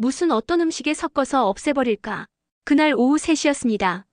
무슨 어떤 음식에 섞어서 없애버릴까. 그날 오후 3시였습니다.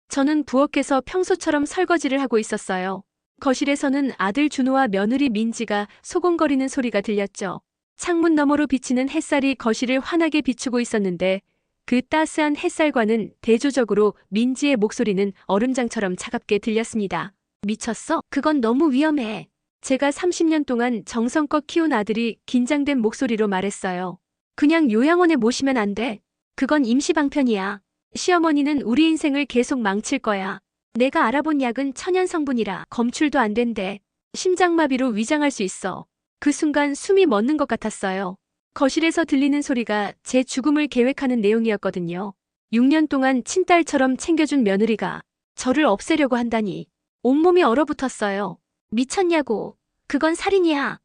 저는 부엌에서 평소처럼 설거지를 하고 있었어요. 거실에서는 아들 준호와 며느리 민지가 소곤거리는 소리가 들렸죠. 창문 너머로 비치는 햇살이 거실을 환하게 비추고 있었는데 그 따스한 햇살과는 대조적으로 민지의 목소리는 얼음장처럼 차갑게 들렸습니다. 미쳤어? 그건 너무 위험해. 제가 30년 동안 정성껏 키운 아들이 긴장된 목소리로 말했어요. 그냥 요양원에 모시면 안 돼. 그건 임시방편이야. 시어머니는 우리 인생을 계속 망칠 거야. 내가 알아본 약은 천연 성분이라 검출도 안 된대. 심장마비로 위장할 수 있어. 그 순간 숨이 멎는 것 같았어요. 거실에서 들리는 소리가 제 죽음을 계획하는 내용이었거든요. 6년 동안 친딸처럼 챙겨준 며느리가 저를 없애려고 한다니. 온몸이 얼어붙었어요. 미쳤냐고. 그건 살인이야.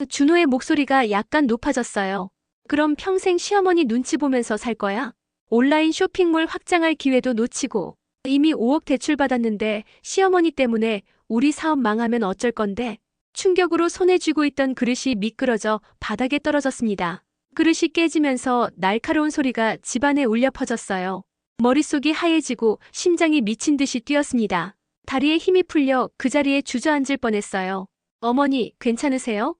준호의 목소리가 약간 높아졌어요. 그럼 평생 시어머니 눈치 보면서 살 거야? 온라인 쇼핑몰 확장할 기회도 놓치고 이미 5억 대출받았는데 시어머니 때문에 우리 사업 망하면 어쩔 건데. 충격으로 손에 쥐고 있던 그릇이 미끄러져 바닥에 떨어졌습니다. 그릇이 깨지면서 날카로운 소리가 집안에 울려 퍼졌어요. 머릿속이 하얘지고 심장이 미친 듯이 뛰었습니다. 다리에 힘이 풀려 그 자리에 주저앉을 뻔했어요. 어머니, 괜찮으세요?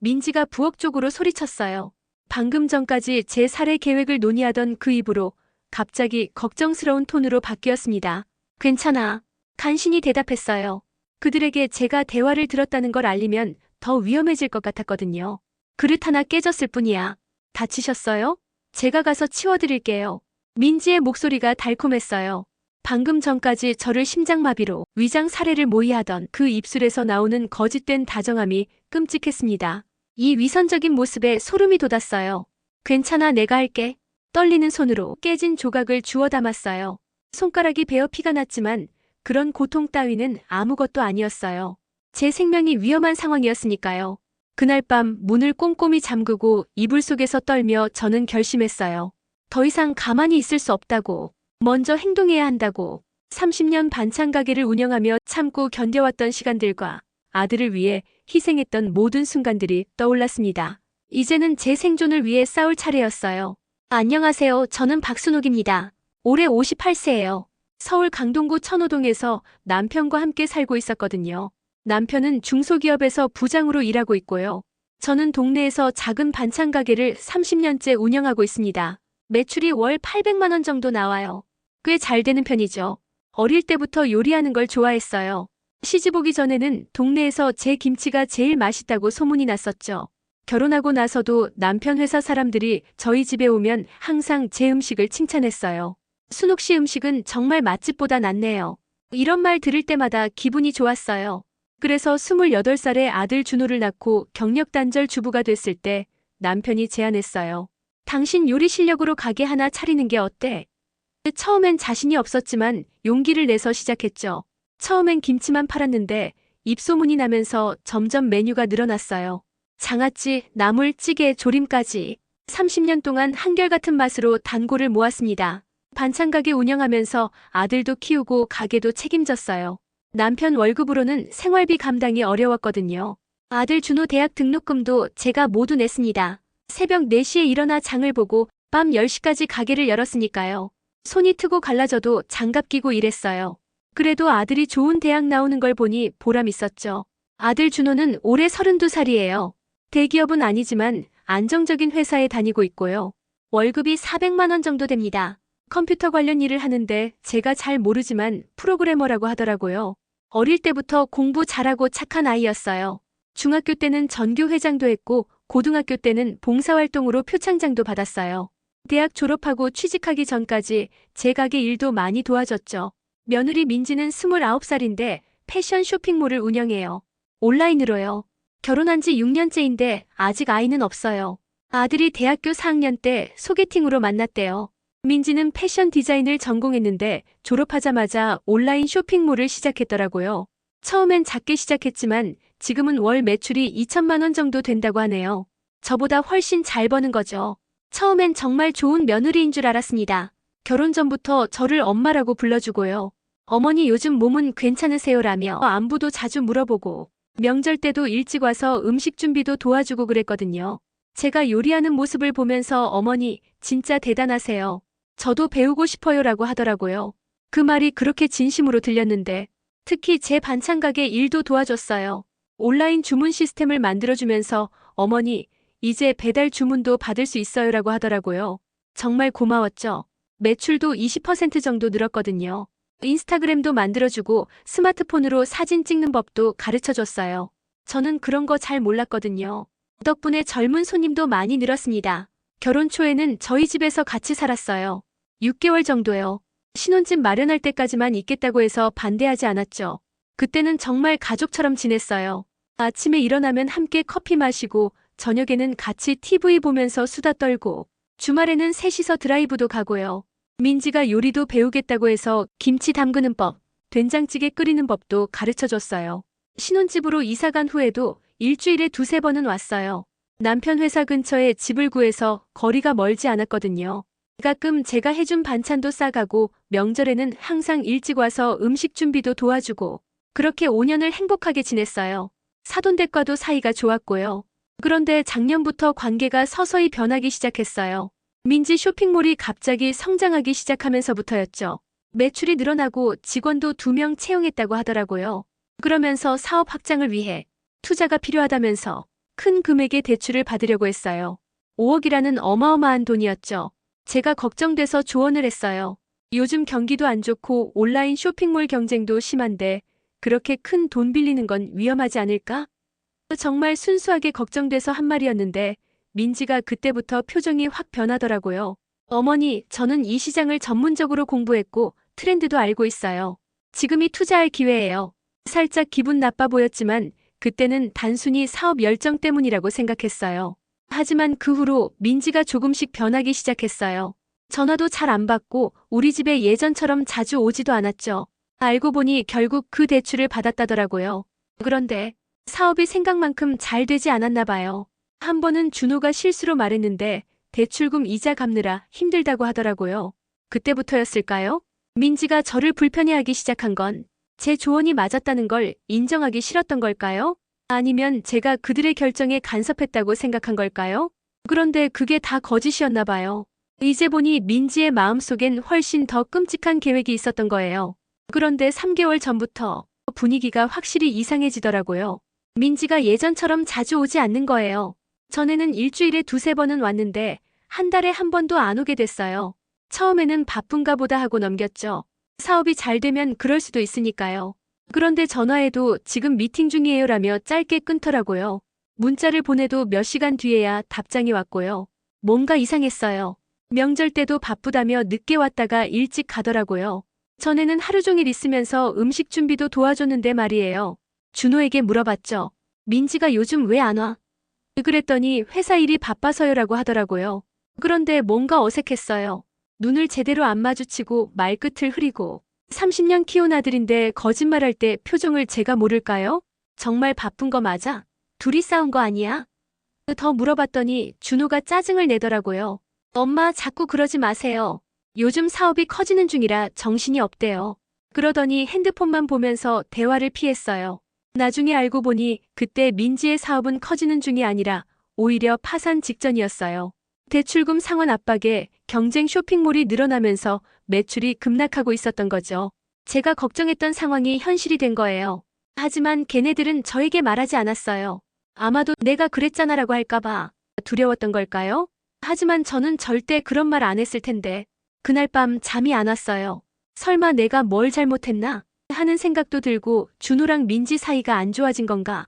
민지가 부엌 쪽으로 소리쳤어요. 방금 전까지 제 살해 계획을 논의하던 그 입으로 갑자기 걱정스러운 톤으로 바뀌었습니다. 괜찮아. 간신히 대답했어요. 그들에게 제가 대화를 들었다는 걸 알리면 더 위험해질 것 같았거든요. 그릇 하나 깨졌을 뿐이야. 다치셨어요? 제가 가서 치워드릴게요. 민지의 목소리가 달콤했어요. 방금 전까지 저를 심장마비로 위장 살해를 모의하던 그 입술에서 나오는 거짓된 다정함이 끔찍했습니다. 이 위선적인 모습에 소름이 돋았어요. 괜찮아, 내가 할게. 떨리는 손으로 깨진 조각을 주워 담았어요. 손가락이 베어 피가 났지만 그런 고통 따위는 아무것도 아니었어요. 제 생명이 위험한 상황이었으니까요. 그날 밤 문을 꼼꼼히 잠그고 이불 속에서 떨며 저는 결심했어요. 더 이상 가만히 있을 수 없다고. 먼저 행동해야 한다고. 30년 반찬 가게를 운영하며 참고 견뎌왔던 시간들과 아들을 위해 희생했던 모든 순간들이 떠올랐습니다. 이제는 제 생존을 위해 싸울 차례였어요. 안녕하세요. 저는 박순옥입니다. 올해 58세예요. 서울 강동구 천호동에서 남편과 함께 살고 있었거든요. 남편은 중소기업에서 부장으로 일하고 있고요. 저는 동네에서 작은 반찬 가게를 30년째 운영하고 있습니다. 매출이 월 800만 원 정도 나와요. 꽤 잘 되는 편이죠. 어릴 때부터 요리하는 걸 좋아했어요. 시집 오기 전에는 동네에서 제 김치가 제일 맛있다고 소문이 났었죠. 결혼하고 나서도 남편 회사 사람들이 저희 집에 오면 항상 제 음식을 칭찬했어요. 순옥 씨 음식은 정말 맛집보다 낫네요. 이런 말 들을 때마다 기분이 좋았어요. 그래서 28살에 아들 준호를 낳고 경력단절 주부가 됐을 때 남편이 제안했어요. 당신 요리 실력으로 가게 하나 차리는 게 어때? 처음엔 자신이 없었지만 용기를 내서 시작했죠. 처음엔 김치만 팔았는데 입소문이 나면서 점점 메뉴가 늘어났어요. 장아찌, 나물, 찌개, 조림까지 30년 동안 한결같은 맛으로 단골을 모았습니다. 반찬 가게 운영하면서 아들도 키우고 가게도 책임졌어요. 남편 월급으로는 생활비 감당이 어려웠거든요. 아들 준호 대학 등록금도 제가 모두 냈습니다. 새벽 4시에 일어나 장을 보고 밤 10시까지 가게를 열었으니까요. 손이 트고 갈라져도 장갑 끼고 일했어요. 그래도 아들이 좋은 대학 나오는 걸 보니 보람 있었죠. 아들 준호는 올해 32살이에요. 대기업은 아니지만 안정적인 회사에 다니고 있고요. 월급이 400만 원 정도 됩니다. 컴퓨터 관련 일을 하는데 제가 잘 모르지만 프로그래머라고 하더라고요. 어릴 때부터 공부 잘하고 착한 아이였어요. 중학교 때는 전교회장도 했고 고등학교 때는 봉사활동으로 표창장도 받았어요. 대학 졸업하고 취직하기 전까지 제 가게 일도 많이 도와줬죠. 며느리 민지는 29살인데 패션 쇼핑몰을 운영해요. 온라인으로요. 결혼한 지 6년째인데 아직 아이는 없어요. 아들이 대학교 4학년 때 소개팅으로 만났대요. 민지는 패션 디자인을 전공했는데 졸업하자마자 온라인 쇼핑몰을 시작했더라고요. 처음엔 작게 시작했지만 지금은 월 매출이 2천만 원 정도 된다고 하네요. 저보다 훨씬 잘 버는 거죠. 처음엔 정말 좋은 며느리인 줄 알았습니다. 결혼 전부터 저를 엄마라고 불러주고요. 어머니 요즘 몸은 괜찮으세요라며 안부도 자주 물어보고 명절 때도 일찍 와서 음식 준비도 도와주고 그랬거든요. 제가 요리하는 모습을 보면서 어머니, 진짜 대단하세요. 저도 배우고 싶어요라고 하더라고요. 그 말이 그렇게 진심으로 들렸는데, 특히 제 반찬 가게 일도 도와줬어요. 온라인 주문 시스템을 만들어주면서 어머니, 이제 배달 주문도 받을 수 있어요라고 하더라고요. 정말 고마웠죠. 매출도 20% 정도 늘었거든요. 인스타그램도 만들어주고 스마트폰으로 사진 찍는 법도 가르쳐줬어요. 저는 그런 거 잘 몰랐거든요. 덕분에 젊은 손님도 많이 늘었습니다. 결혼 초에는 저희 집에서 같이 살았어요. 6개월 정도요. 신혼집 마련할 때까지만 있겠다고 해서 반대하지 않았죠. 그때는 정말 가족처럼 지냈어요. 아침에 일어나면 함께 커피 마시고 저녁에는 같이 TV 보면서 수다 떨고 주말에는 셋이서 드라이브도 가고요. 민지가 요리도 배우겠다고 해서 김치 담그는 법, 된장찌개 끓이는 법도 가르쳐줬어요. 신혼집으로 이사간 후에도 일주일에 2~3번은 왔어요. 남편 회사 근처에 집을 구해서 거리가 멀지 않았거든요. 가끔 제가 해준 반찬도 싸가고 명절에는 항상 일찍 와서 음식 준비도 도와주고 그렇게 5년을 행복하게 지냈어요. 사돈댁과도 사이가 좋았고요. 그런데 작년부터 관계가 서서히 변하기 시작했어요. 민지 쇼핑몰이 갑자기 성장하기 시작하면서부터였죠. 매출이 늘어나고 직원도 2명 채용했다고 하더라고요. 그러면서 사업 확장을 위해 투자가 필요하다면서 큰 금액의 대출을 받으려고 했어요. 5억이라는 어마어마한 돈이었죠. 제가 걱정돼서 조언을 했어요. 요즘 경기도 안 좋고 온라인 쇼핑몰 경쟁도 심한데 그렇게 큰 돈 빌리는 건 위험하지 않을까? 정말 순수하게 걱정돼서 한 말이었는데 민지가 그때부터 표정이 확 변하더라고요. 어머니, 저는 이 시장을 전문적으로 공부했고 트렌드도 알고 있어요. 지금이 투자할 기회예요. 살짝 기분 나빠 보였지만 그때는 단순히 사업 열정 때문이라고 생각했어요. 하지만 그 후로 민지가 조금씩 변하기 시작했어요. 전화도 잘 안 받고 우리 집에 예전처럼 자주 오지도 않았죠. 알고 보니 결국 그 대출을 받았다더라고요. 그런데 사업이 생각만큼 잘 되지 않았나 봐요. 한 번은 준호가 실수로 말했는데 대출금 이자 갚느라 힘들다고 하더라고요. 그때부터였을까요? 민지가 저를 불편해하기 시작한 건 제 조언이 맞았다는 걸 인정하기 싫었던 걸까요? 아니면 제가 그들의 결정에 간섭했다고 생각한 걸까요? 그런데 그게 다 거짓이었나 봐요. 이제 보니 민지의 마음속엔 훨씬 더 끔찍한 계획이 있었던 거예요. 그런데 3개월 전부터 분위기가 확실히 이상해지더라고요. 민지가 예전처럼 자주 오지 않는 거예요. 전에는 일주일에 2~3번은 왔는데 한 달에 한 번도 안 오게 됐어요. 처음에는 바쁜가 보다 하고 넘겼죠. 사업이 잘 되면 그럴 수도 있으니까요. 그런데 전화해도 지금 미팅 중이에요라며 짧게 끊더라고요. 문자를 보내도 몇 시간 뒤에야 답장이 왔고요. 뭔가 이상했어요. 명절 때도 바쁘다며 늦게 왔다가 일찍 가더라고요. 전에는 하루 종일 있으면서 음식 준비도 도와줬는데 말이에요. 준호에게 물어봤죠. 민지가 요즘 왜 안 와? 그랬더니 회사 일이 바빠서요라고 하더라고요. 그런데 뭔가 어색했어요. 눈을 제대로 안 마주치고 말끝을 흐리고 30년 키운 아들인데 거짓말할 때 표정을 제가 모를까요? 정말 바쁜 거 맞아? 둘이 싸운 거 아니야? 더 물어봤더니 준호가 짜증을 내더라고요. 엄마 자꾸 그러지 마세요. 요즘 사업이 커지는 중이라 정신이 없대요. 그러더니 핸드폰만 보면서 대화를 피했어요. 나중에 알고 보니 그때 민지의 사업은 커지는 중이 아니라 오히려 파산 직전이었어요. 대출금 상환 압박에 경쟁 쇼핑몰이 늘어나면서 매출이 급락하고 있었던 거죠. 제가 걱정했던 상황이 현실이 된 거예요. 하지만 걔네들은 저에게 말하지 않았어요. 아마도 내가 그랬잖아라고 할까봐 두려웠던 걸까요? 하지만 저는 절대 그런 말 안 했을 텐데 그날 밤 잠이 안 왔어요. 설마 내가 뭘 잘못했나 하는 생각도 들고 준호랑 민지 사이가 안 좋아진 건가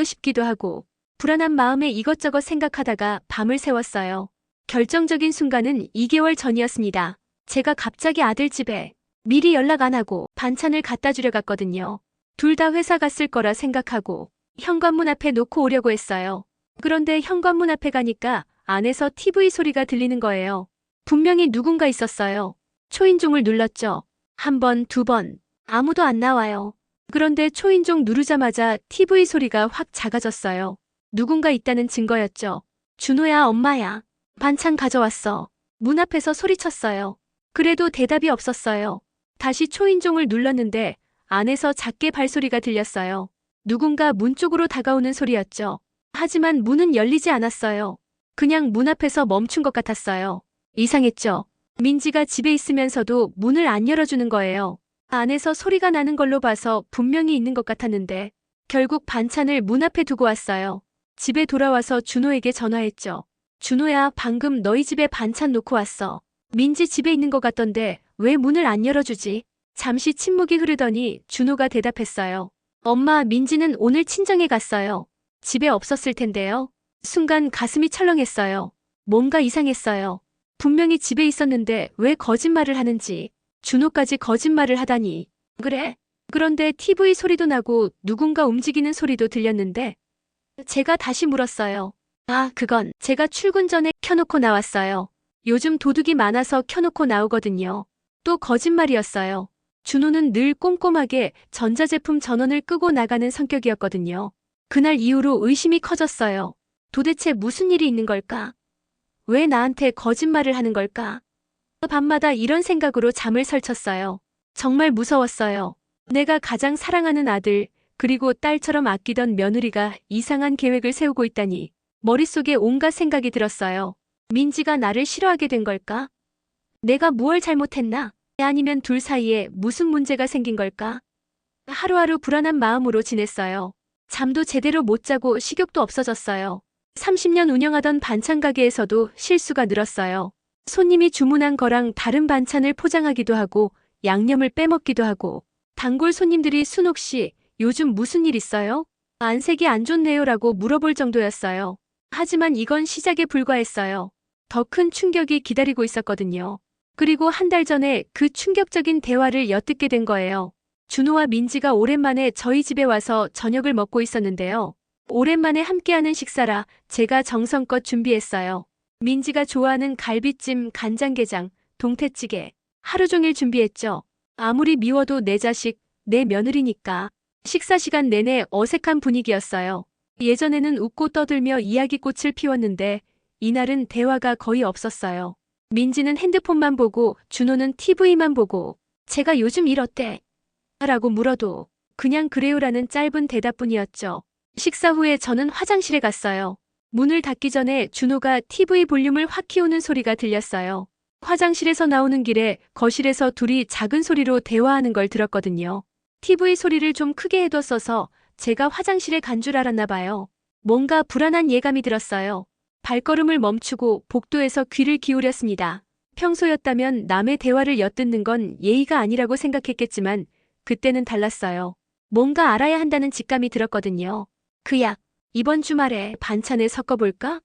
싶기도 하고 불안한 마음에 이것저것 생각하다가 밤을 새웠어요. 결정적인 순간은 2개월 전이었습니다. 제가 갑자기 아들 집에 미리 연락 안 하고 반찬을 갖다 주려 갔거든요. 둘 다 회사 갔을 거라 생각하고 현관문 앞에 놓고 오려고 했어요. 그런데 현관문 앞에 가니까 안에서 TV 소리가 들리는 거예요. 분명히 누군가 있었어요. 초인종을 눌렀죠. 1번, 2번. 아무도 안 나와요. 그런데 초인종 누르자마자 TV 소리가 확 작아졌어요. 누군가 있다는 증거였죠. 준호야, 엄마야. 반찬 가져왔어. 문 앞에서 소리쳤어요. 그래도 대답이 없었어요. 다시 초인종을 눌렀는데 안에서 작게 발소리가 들렸어요. 누군가 문 쪽으로 다가오는 소리였죠. 하지만 문은 열리지 않았어요. 그냥 문 앞에서 멈춘 것 같았어요. 이상했죠? 민지가 집에 있으면서도 문을 안 열어주는 거예요. 안에서 소리가 나는 걸로 봐서 분명히 있는 것 같았는데 결국 반찬을 문 앞에 두고 왔어요. 집에 돌아와서 준호에게 전화했죠. 준호야, 방금 너희 집에 반찬 놓고 왔어. 민지 집에 있는 것 같던데 왜 문을 안 열어주지? 잠시 침묵이 흐르더니 준호가 대답했어요. 엄마, 민지는 오늘 친정에 갔어요. 집에 없었을 텐데요. 순간 가슴이 철렁했어요. 뭔가 이상했어요. 분명히 집에 있었는데 왜 거짓말을 하는지. 준호까지 거짓말을 하다니. 그래? 그런데 TV 소리도 나고 누군가 움직이는 소리도 들렸는데 제가 다시 물었어요. 아, 그건 제가 출근 전에 켜놓고 나왔어요. 요즘 도둑이 많아서 켜놓고 나오거든요. 또 거짓말이었어요. 준호는 늘 꼼꼼하게 전자제품 전원을 끄고 나가는 성격이었거든요. 그날 이후로 의심이 커졌어요. 도대체 무슨 일이 있는 걸까? 왜 나한테 거짓말을 하는 걸까? 밤마다 이런 생각으로 잠을 설쳤어요. 정말 무서웠어요. 내가 가장 사랑하는 아들, 그리고 딸처럼 아끼던 며느리가 이상한 계획을 세우고 있다니. 머릿속에 온갖 생각이 들었어요. 민지가 나를 싫어하게 된 걸까? 내가 무얼 잘못했나? 아니면 둘 사이에 무슨 문제가 생긴 걸까? 하루하루 불안한 마음으로 지냈어요. 잠도 제대로 못 자고 식욕도 없어졌어요. 30년 운영하던 반찬 가게에서도 실수가 늘었어요. 손님이 주문한 거랑 다른 반찬을 포장하기도 하고 양념을 빼먹기도 하고 단골 손님들이 순옥 씨, 요즘 무슨 일 있어요? 안색이 안 좋네요 라고 물어볼 정도였어요. 하지만 이건 시작에 불과했어요. 더 큰 충격이 기다리고 있었거든요. 그리고 한 달 전에 그 충격적인 대화를 엿듣게 된 거예요. 준호와 민지가 오랜만에 저희 집에 와서 저녁을 먹고 있었는데요. 오랜만에 함께하는 식사라 제가 정성껏 준비했어요. 민지가 좋아하는 갈비찜, 간장게장, 동태찌개. 하루 종일 준비했죠. 아무리 미워도 내 자식, 내 며느리니까. 식사 시간 내내 어색한 분위기였어요. 예전에는 웃고 떠들며 이야기꽃을 피웠는데 이날은 대화가 거의 없었어요. 민지는 핸드폰만 보고 준호는 TV만 보고 제가 요즘 일 어때? 라고 물어도 그냥 그래요라는 짧은 대답뿐이었죠. 식사 후에 저는 화장실에 갔어요. 문을 닫기 전에 준호가 TV 볼륨을 확 키우는 소리가 들렸어요. 화장실에서 나오는 길에 거실에서 둘이 작은 소리로 대화하는 걸 들었거든요. TV 소리를 좀 크게 해뒀어서 제가 화장실에 간 줄 알았나 봐요. 뭔가 불안한 예감이 들었어요. 발걸음을 멈추고 복도에서 귀를 기울였습니다. 평소였다면 남의 대화를 엿듣는 건 예의가 아니라고 생각했겠지만 그때는 달랐어요. 뭔가 알아야 한다는 직감이 들었거든요. 그 약, 이번 주말에 반찬에 섞어볼까?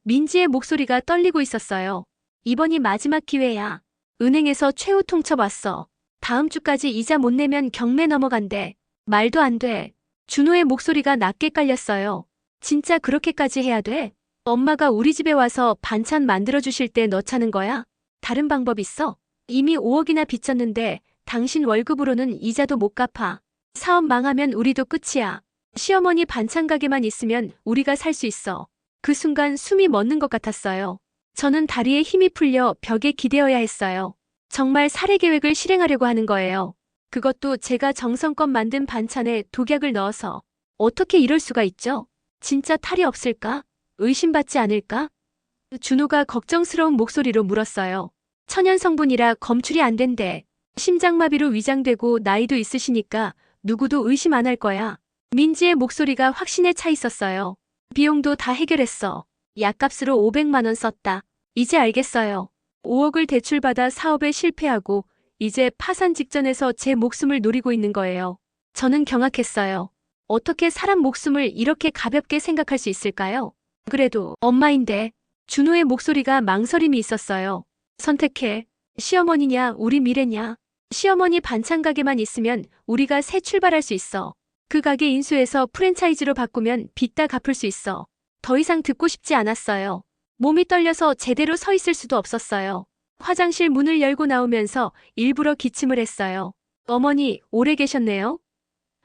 민지의 목소리가 떨리고 있었어요. 이번이 마지막 기회야. 은행에서 최후 통첩 왔어. 다음 주까지 이자 못 내면 경매 넘어간대. 말도 안 돼. 준호의 목소리가 낮게 깔렸어요. 진짜 그렇게까지 해야 돼? 엄마가 우리 집에 와서 반찬 만들어주실 때 넣자는 거야? 다른 방법 있어? 이미 5억이나 빚졌는데 당신 월급으로는 이자도 못 갚아. 사업 망하면 우리도 끝이야. 시어머니 반찬 가게만 있으면 우리가 살 수 있어. 그 순간 숨이 멎는 것 같았어요. 저는 다리에 힘이 풀려 벽에 기대어야 했어요. 정말 살해 계획을 실행하려고 하는 거예요. 그것도 제가 정성껏 만든 반찬에 독약을 넣어서. 어떻게 이럴 수가 있죠? 진짜 탈이 없을까? 의심받지 않을까? 준호가 걱정스러운 목소리로 물었어요. 천연 성분이라 검출이 안 된대. 심장마비로 위장되고 나이도 있으시니까 누구도 의심 안 할 거야. 민지의 목소리가 확신에 차 있었어요. 비용도 다 해결했어. 약값으로 500만 원 썼다. 이제 알겠어요. 5억을 대출받아 사업에 실패하고 이제 파산 직전에서 제 목숨을 노리고 있는 거예요. 저는 경악했어요. 어떻게 사람 목숨을 이렇게 가볍게 생각할 수 있을까요? 그래도 엄마인데. 준호의 목소리가 망설임이 있었어요. 선택해. 시어머니냐 우리 미래냐. 시어머니 반찬 가게만 있으면 우리가 새 출발할 수 있어. 그 가게 인수해서 프랜차이즈로 바꾸면 빚 다 갚을 수 있어. 더 이상 듣고 싶지 않았어요. 몸이 떨려서 제대로 서 있을 수도 없었어요. 화장실 문을 열고 나오면서 일부러 기침을 했어요. 어머니, 오래 계셨네요?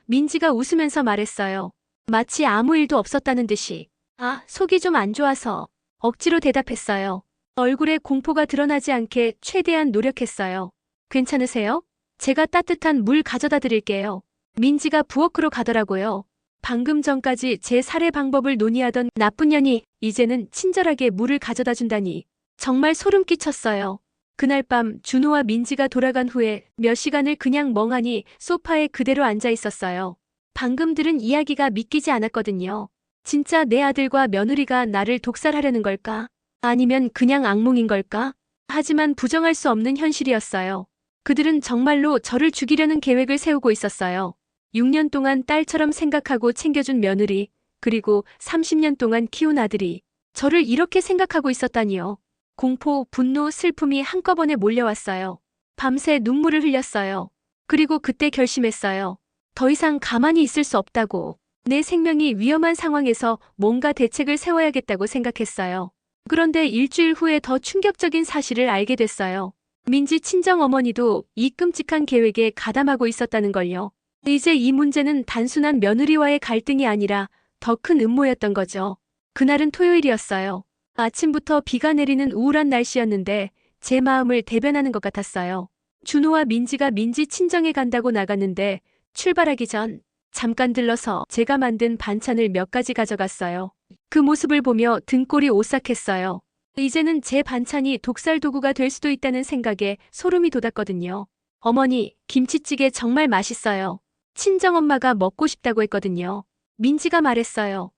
민지가 웃으면서 말했어요. 마치 아무 일도 없었다는 듯이. 아, 속이 좀 안 좋아서. 억지로 대답했어요. 얼굴에 공포가 드러나지 않게 최대한 노력했어요. 괜찮으세요? 제가 따뜻한 물 가져다 드릴게요. 민지가 부엌으로 가더라고요. 방금 전까지 제 살해 방법을 논의하던 나쁜 년이 이제는 친절하게 물을 가져다 준다니 정말 소름 끼쳤어요. 그날 밤 준호와 민지가 돌아간 후에 몇 시간을 그냥 멍하니 소파에 그대로 앉아 있었어요. 방금 들은 이야기가 믿기지 않았거든요. 진짜 내 아들과 며느리가 나를 독살하려는 걸까? 아니면 그냥 악몽인 걸까? 하지만 부정할 수 없는 현실이었어요. 그들은 정말로 저를 죽이려는 계획을 세우고 있었어요. 6년 동안 딸처럼 생각하고 챙겨준 며느리, 그리고 30년 동안 키운 아들이 저를 이렇게 생각하고 있었다니요. 공포, 분노, 슬픔이 한꺼번에 몰려왔어요. 밤새 눈물을 흘렸어요. 그리고 그때 결심했어요. 더 이상 가만히 있을 수 없다고. 내 생명이 위험한 상황에서 뭔가 대책을 세워야겠다고 생각했어요. 그런데 일주일 후에 더 충격적인 사실을 알게 됐어요. 민지 친정어머니도 이 끔찍한 계획에 가담하고 있었다는 걸요. 이제 이 문제는 단순한 며느리와의 갈등이 아니라 더 큰 음모였던 거죠. 그날은 토요일이었어요. 아침부터 비가 내리는 우울한 날씨였는데 제 마음을 대변하는 것 같았어요. 준호와 민지가 민지 친정에 간다고 나갔는데 출발하기 전 잠깐 들러서 제가 만든 반찬을 몇 가지 가져갔어요. 그 모습을 보며 등골이 오싹했어요. 이제는 제 반찬이 독살 도구가 될 수도 있다는 생각에 소름이 돋았거든요. 어머니, 김치찌개 정말 맛있어요. 친정엄마가 먹고 싶다고 했거든요. 민지가 말했어요.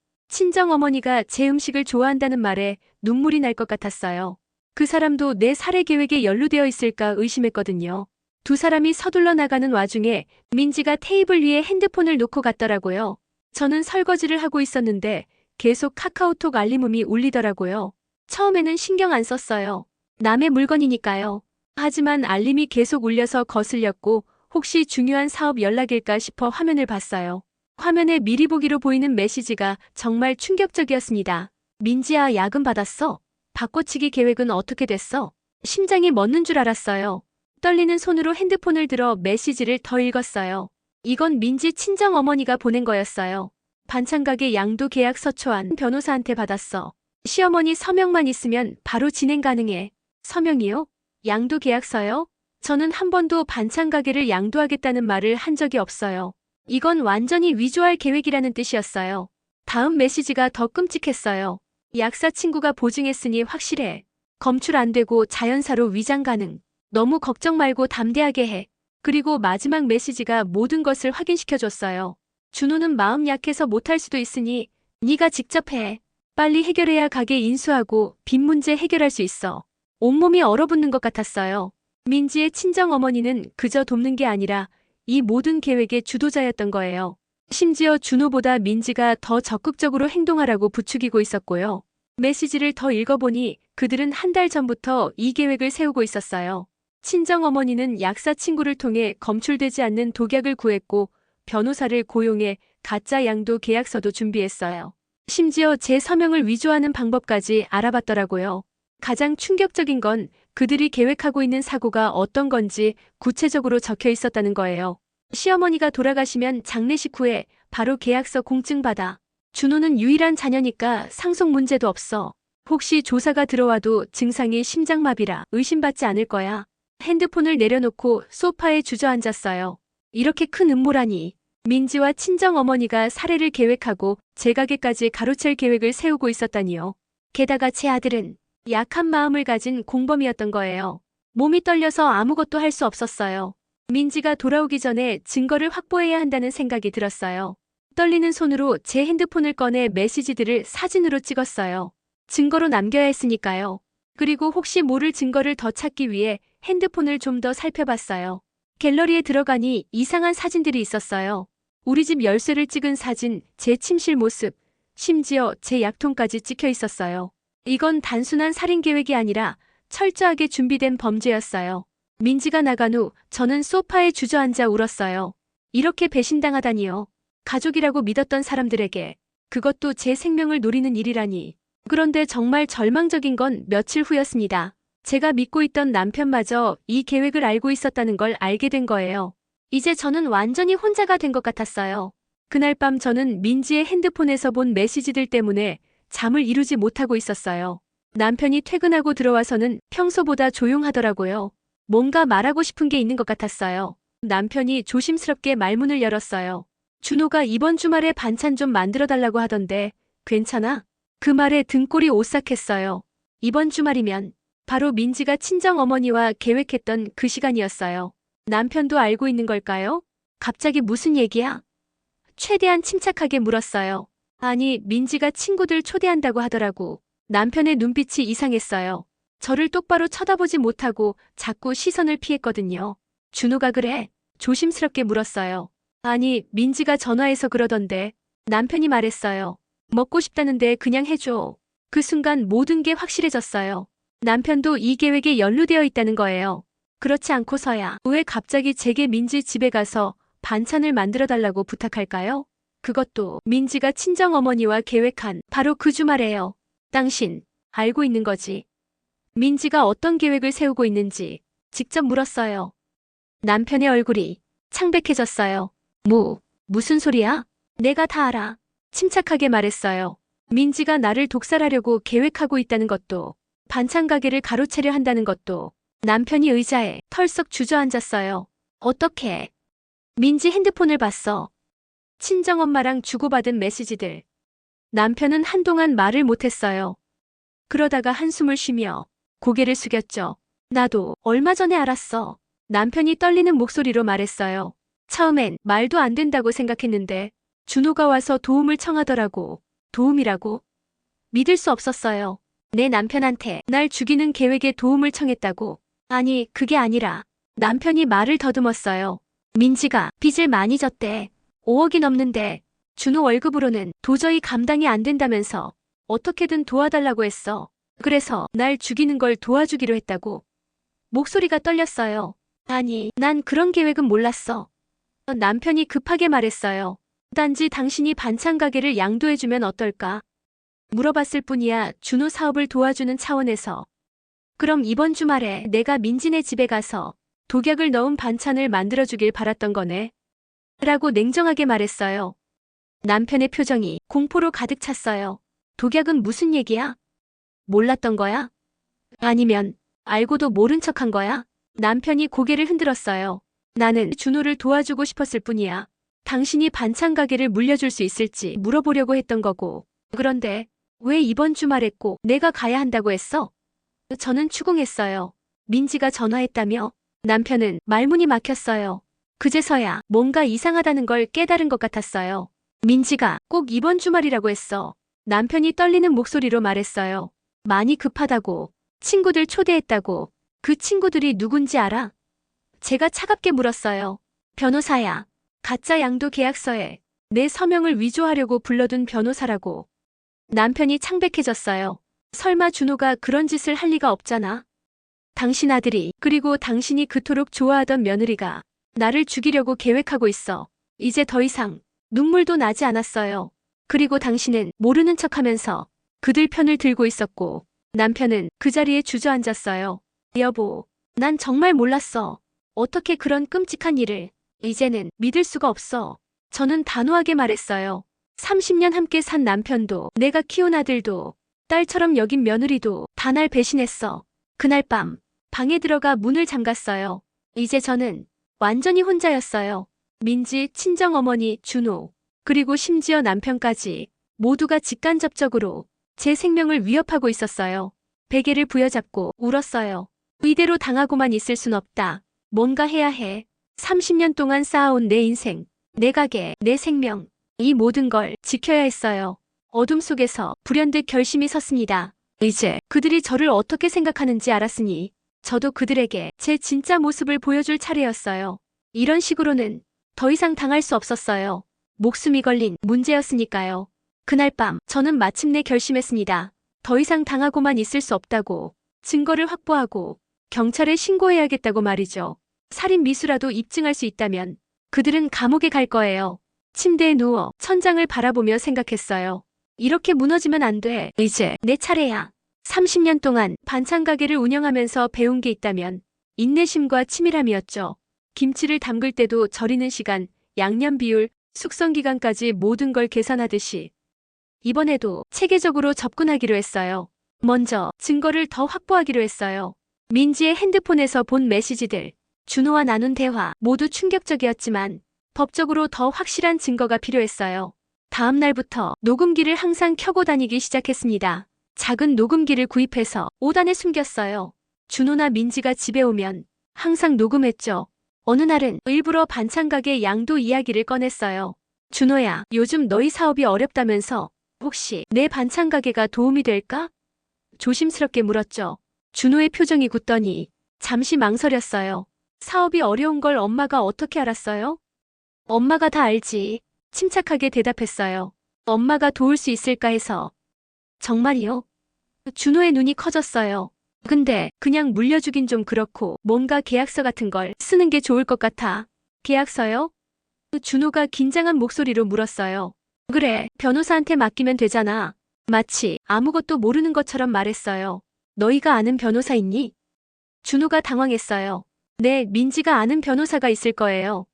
친정어머니가 제 음식을 좋아한다는 말에 눈물이 날 것 같았어요. 그 사람도 내 살해 계획에 연루되어 있을까 의심했거든요. 두 사람이 서둘러 나가는 와중에 민지가 테이블 위에 핸드폰을 놓고 갔더라고요. 저는 설거지를 하고 있었는데 계속 카카오톡 알림음이 울리더라고요. 처음에는 신경 안 썼어요. 남의 물건이니까요. 하지만 알림이 계속 울려서 거슬렸고 혹시 중요한 사업 연락일까 싶어 화면을 봤어요. 화면에 미리 보기로 보이는 메시지가 정말 충격적이었습니다. 민지야, 야근 받았어? 바꿔치기 계획은 어떻게 됐어? 심장이 멎는 줄 알았어요. 떨리는 손으로 핸드폰을 들어 메시지를 더 읽었어요. 이건 민지 친정어머니가 보낸 거였어요. 반찬가게 양도 계약서 초안 변호사한테 받았어. 시어머니 서명만 있으면 바로 진행 가능해. 서명이요? 양도 계약서요? 저는 한 번도 반찬가게를 양도하겠다는 말을 한 적이 없어요. 이건 완전히 위조할 계획이라는 뜻이었어요. 다음 메시지가 더 끔찍했어요. 약사 친구가 보증했으니 확실해. 검출 안 되고 자연사로 위장 가능. 너무 걱정 말고 담대하게 해. 그리고 마지막 메시지가 모든 것을 확인시켜줬어요. 준호는 마음 약해서 못할 수도 있으니 네가 직접 해. 빨리 해결해야 가게 인수하고 빚 문제 해결할 수 있어. 온몸이 얼어붙는 것 같았어요. 민지의 친정어머니는 그저 돕는 게 아니라 이 모든 계획의 주도자였던 거예요. 심지어 준호보다 민지가 더 적극적으로 행동하라고 부추기고 있었고요. 메시지를 더 읽어보니 그들은 한 달 전부터 이 계획을 세우고 있었어요. 친정어머니는 약사 친구를 통해 검출되지 않는 독약을 구했고 변호사를 고용해 가짜 양도 계약서도 준비했어요. 심지어 제 서명을 위조하는 방법까지 알아봤더라고요. 가장 충격적인 건 그들이 계획하고 있는 사고가 어떤 건지 구체적으로 적혀 있었다는 거예요. 시어머니가 돌아가시면 장례식 후에 바로 계약서 공증받아. 준호는 유일한 자녀니까 상속 문제도 없어. 혹시 조사가 들어와도 증상이 심장마비라 의심받지 않을 거야. 핸드폰을 내려놓고 소파에 주저앉았어요. 이렇게 큰 음모라니. 민지와 친정어머니가 살해를 계획하고 제 가게까지 가로챌 계획을 세우고 있었다니요. 게다가 제 아들은 약한 마음을 가진 공범이었던 거예요. 몸이 떨려서 아무것도 할 수 없었어요. 민지가 돌아오기 전에 증거를 확보해야 한다는 생각이 들었어요. 떨리는 손으로 제 핸드폰을 꺼내 메시지들을 사진으로 찍었어요. 증거로 남겨야 했으니까요. 그리고 혹시 모를 증거를 더 찾기 위해 핸드폰을 좀 더 살펴봤어요. 갤러리에 들어가니 이상한 사진들이 있었어요. 우리 집 열쇠를 찍은 사진, 제 침실 모습, 심지어 제 약통까지 찍혀 있었어요. 이건 단순한 살인 계획이 아니라 철저하게 준비된 범죄였어요. 민지가 나간 후 저는 소파에 주저앉아 울었어요. 이렇게 배신당하다니요. 가족이라고 믿었던 사람들에게. 그것도 제 생명을 노리는 일이라니. 그런데 정말 절망적인 건 며칠 후였습니다. 제가 믿고 있던 남편마저 이 계획을 알고 있었다는 걸 알게 된 거예요. 이제 저는 완전히 혼자가 된 것 같았어요. 그날 밤 저는 민지의 핸드폰에서 본 메시지들 때문에 잠을 이루지 못하고 있었어요. 남편이 퇴근하고 들어와서는 평소보다 조용하더라고요. 뭔가 말하고 싶은 게 있는 것 같았어요. 남편이 조심스럽게 말문을 열었어요. 준호가 이번 주말에 반찬 좀 만들어 달라고 하던데 괜찮아? 그 말에 등골이 오싹했어요. 이번 주말이면 바로 민지가 친정어머니와 계획했던 그 시간이었어요. 남편도 알고 있는 걸까요? 갑자기 무슨 얘기야? 최대한 침착하게 물었어요. 아니, 민지가 친구들 초대한다고 하더라고. 남편의 눈빛이 이상했어요. 저를 똑바로 쳐다보지 못하고 자꾸 시선을 피했거든요. 준호가 그래? 조심스럽게 물었어요. 아니, 민지가 전화해서 그러던데. 남편이 말했어요. 먹고 싶다는데 그냥 해줘. 그 순간 모든 게 확실해졌어요. 남편도 이 계획에 연루되어 있다는 거예요. 그렇지 않고서야 왜 갑자기 제게 민지 집에 가서 반찬을 만들어 달라고 부탁할까요? 그것도 민지가 친정어머니와 계획한 바로 그 주말에요. 당신 알고 있는 거지? 민지가 어떤 계획을 세우고 있는지 직접 물었어요. 남편의 얼굴이 창백해졌어요. 무슨 소리야? 내가 다 알아. 침착하게 말했어요. 민지가 나를 독살하려고 계획하고 있다는 것도, 반찬 가게를 가로채려 한다는 것도. 남편이 의자에 털썩 주저앉았어요. 어떻게? 민지 핸드폰을 봤어. 친정엄마랑 주고받은 메시지들. 남편은 한동안 말을 못했어요. 그러다가 한숨을 쉬며 고개를 숙였죠. 나도 얼마 전에 알았어. 남편이 떨리는 목소리로 말했어요. 처음엔 말도 안 된다고 생각했는데 준호가 와서 도움을 청하더라고. 도움이라고? 믿을 수 없었어요. 내 남편한테 날 죽이는 계획에 도움을 청했다고. 아니, 그게 아니라 남편이 말을 더듬었어요. 민지가 빚을 많이 졌대. 5억이 넘는데 준호 월급으로는 도저히 감당이 안 된다면서 어떻게든 도와달라고 했어. 그래서 날 죽이는 걸 도와주기로 했다고. 목소리가 떨렸어요. 아니, 난 그런 계획은 몰랐어. 남편이 급하게 말했어요. 단지 당신이 반찬 가게를 양도해주면 어떨까? 물어봤을 뿐이야. 준호 사업을 도와주는 차원에서. 그럼 이번 주말에 내가 민지네 집에 가서 독약을 넣은 반찬을 만들어주길 바랐던 거네. 라고 냉정하게 말했어요. 남편의 표정이 공포로 가득 찼어요. 독약은 무슨 얘기야? 몰랐던 거야? 아니면 알고도 모른 척한 거야? 남편이 고개를 흔들었어요. 나는 준호를 도와주고 싶었을 뿐이야. 당신이 반찬 가게를 물려줄 수 있을지 물어보려고 했던 거고. 그런데 왜 이번 주말에 꼭 내가 가야 한다고 했어? 저는 추궁했어요. 민지가 전화했다며? 남편은 말문이 막혔어요. 그제서야 뭔가 이상하다는 걸 깨달은 것 같았어요. 민지가 꼭 이번 주말이라고 했어. 남편이 떨리는 목소리로 말했어요. 많이 급하다고. 친구들 초대했다고. 그 친구들이 누군지 알아? 제가 차갑게 물었어요. 변호사야. 가짜 양도 계약서에 내 서명을 위조하려고 불러둔 변호사라고. 남편이 창백해졌어요. 설마 준호가 그런 짓을 할 리가 없잖아. 당신 아들이, 그리고 당신이 그토록 좋아하던 며느리가 나를 죽이려고 계획하고 있어. 이제 더 이상 눈물도 나지 않았어요. 그리고 당신은 모르는 척하면서 그들 편을 들고 있었고, 남편은 그 자리에 주저앉았어요. 여보, 난 정말 몰랐어. 어떻게 그런 끔찍한 일을. 이제는 믿을 수가 없어. 저는 단호하게 말했어요. 30년 함께 산 남편도, 내가 키운 아들도, 딸처럼 여긴 며느리도 다 날 배신했어. 그날 밤 방에 들어가 문을 잠갔어요. 이제 저는 완전히 혼자였어요. 민지, 친정어머니, 준호, 그리고 심지어 남편까지 모두가 직간접적으로 제 생명을 위협하고 있었어요. 베개를 부여잡고 울었어요. 이대로 당하고만 있을 순 없다. 뭔가 해야 해. 30년 동안 쌓아온 내 인생, 내 가게, 내 생명, 이 모든 걸 지켜야 했어요. 어둠 속에서 불현듯 결심이 섰습니다. 이제 그들이 저를 어떻게 생각하는지 알았으니 저도 그들에게 제 진짜 모습을 보여줄 차례였어요. 이런 식으로는 더 이상 당할 수 없었어요. 목숨이 걸린 문제였으니까요. 그날 밤 저는 마침내 결심했습니다. 더 이상 당하고만 있을 수 없다고. 증거를 확보하고 경찰에 신고해야겠다고 말이죠. 살인 미수라도 입증할 수 있다면 그들은 감옥에 갈 거예요. 침대에 누워 천장을 바라보며 생각했어요. 이렇게 무너지면 안 돼. 이제 내 차례야. 30년 동안 반찬 가게를 운영하면서 배운 게 있다면 인내심과 치밀함이었죠. 김치를 담글 때도 절이는 시간, 양념 비율, 숙성 기간까지 모든 걸 계산하듯이 이번에도 체계적으로 접근하기로 했어요. 먼저 증거를 더 확보하기로 했어요. 민지의 핸드폰에서 본 메시지들, 준호와 나눈 대화 모두 충격적이었지만 법적으로 더 확실한 증거가 필요했어요. 다음 날부터 녹음기를 항상 켜고 다니기 시작했습니다. 작은 녹음기를 구입해서 5단에 숨겼어요. 준호나 민지가 집에 오면 항상 녹음했죠. 어느 날은 일부러 반찬 가게 양도 이야기를 꺼냈어요. 준호야, 요즘 너희 사업이 어렵다면서 혹시 내 반찬 가게가 도움이 될까? 조심스럽게 물었죠. 준호의 표정이 굳더니 잠시 망설였어요. 사업이 어려운 걸 엄마가 어떻게 알았어요? 엄마가 다 알지. 침착하게 대답했어요. 엄마가 도울 수 있을까 해서. 정말이요? 준호의 눈이 커졌어요. 근데 그냥 물려주긴 좀 그렇고 뭔가 계약서 같은 걸 쓰는 게 좋을 것 같아. 계약서요? 준호가 긴장한 목소리로 물었어요. 그래, 변호사한테 맡기면 되잖아. 마치 아무것도 모르는 것처럼 말했어요. 너희가 아는 변호사 있니? 준호가 당황했어요. 네, 민지가 아는 변호사가 있을 거예요.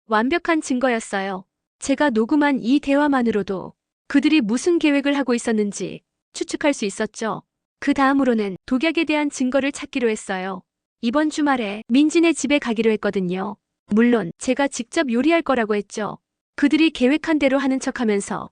완벽한 증거였어요. 제가 녹음한 이 대화만으로도 그들이 무슨 계획을 하고 있었는지 추측할 수 있었죠. 그 다음으로는 독약에 대한 증거를 찾기로 했어요. 이번 주말에 민지네 집에 가기로 했거든요. 물론 제가 직접 요리할 거라고 했죠. 그들이 계획한 대로 하는 척하면서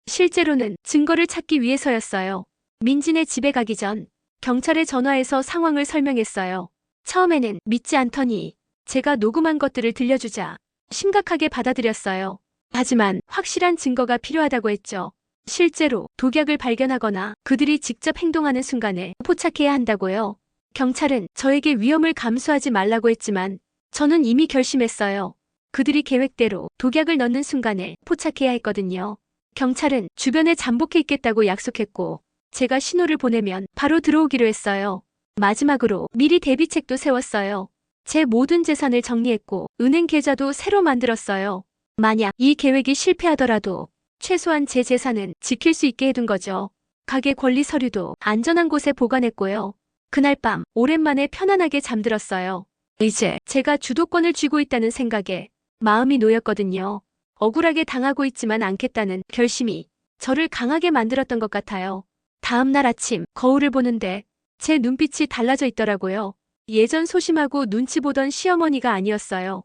실제로는 증거를 찾기 위해서였어요. 민지네 집에 가기 전 경찰에 전화해서 상황을 설명했어요. 처음에는 믿지 않더니 제가 녹음한 것들을 들려주자 심각하게 받아들였어요. 하지만 확실한 증거가 필요하다고 했죠. 실제로 독약을 발견하거나 그들이 직접 행동하는 순간에 포착해야 한다고요. 경찰은 저에게 위험을 감수하지 말라고 했지만 저는 이미 결심했어요. 그들이 계획대로 독약을 넣는 순간에 포착해야 했거든요. 경찰은 주변에 잠복해 있겠다고 약속했고 제가 신호를 보내면 바로 들어오기로 했어요. 마지막으로 미리 대비책도 세웠어요. 제 모든 재산을 정리했고 은행 계좌도 새로 만들었어요. 만약 이 계획이 실패하더라도 최소한 제 재산은 지킬 수 있게 해둔 거죠. 가게 권리 서류도 안전한 곳에 보관했고요. 그날 밤 오랜만에 편안하게 잠들었어요. 이제 제가 주도권을 쥐고 있다는 생각에 마음이 놓였거든요. 억울하게 당하고 있지만 않겠다는 결심이 저를 강하게 만들었던 것 같아요. 다음 날 아침 거울을 보는데 제 눈빛이 달라져 있더라고요. 예전 소심하고 눈치 보던 시어머니가 아니었어요.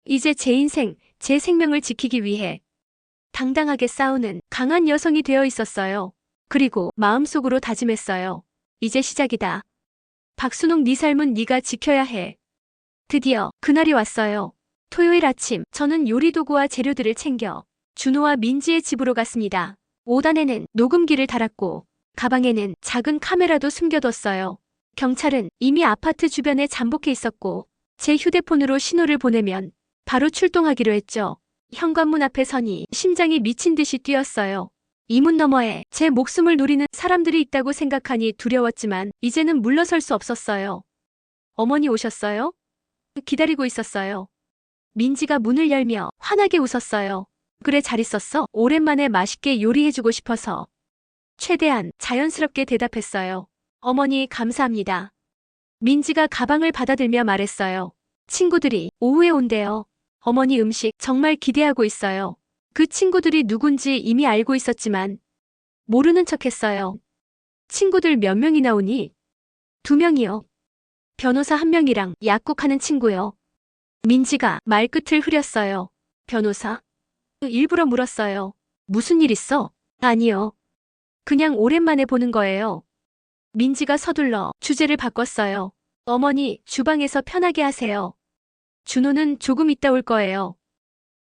이제 제 인생, 제 생명을 지키기 위해 당당하게 싸우는 강한 여성이 되어 있었어요. 그리고 마음속으로 다짐했어요. 이제 시작이다. 박순옥, 네 삶은 네가 지켜야 해. 드디어 그날이 왔어요. 토요일 아침 저는 요리도구와 재료들을 챙겨 준호와 민지의 집으로 갔습니다. 5단에는 녹음기를 달았고 가방에는 작은 카메라도 숨겨뒀어요. 경찰은 이미 아파트 주변에 잠복해 있었고 제 휴대폰으로 신호를 보내면 바로 출동하기로 했죠. 현관문 앞에 서니 심장이 미친 듯이 뛰었어요. 이 문 너머에 제 목숨을 노리는 사람들이 있다고 생각하니 두려웠지만 이제는 물러설 수 없었어요. 어머니 오셨어요? 기다리고 있었어요. 민지가 문을 열며 환하게 웃었어요. 그래, 잘 있었어? 오랜만에 맛있게 요리해주고 싶어서. 최대한 자연스럽게 대답했어요. 어머니, 감사합니다. 민지가 가방을 받아들며 말했어요. 친구들이 오후에 온대요. 어머니, 음식 정말 기대하고 있어요. 그 친구들이 누군지 이미 알고 있었지만 모르는 척했어요. 친구들 몇 명이나 오니? 2명이요. 변호사 1명이랑 약국하는 친구요. 민지가 말끝을 흐렸어요. 변호사? 일부러 물었어요. 무슨 일 있어? 아니요. 그냥 오랜만에 보는 거예요. 민지가 서둘러 주제를 바꿨어요. 어머니, 주방에서 편하게 하세요. 준호는 조금 있다 올 거예요.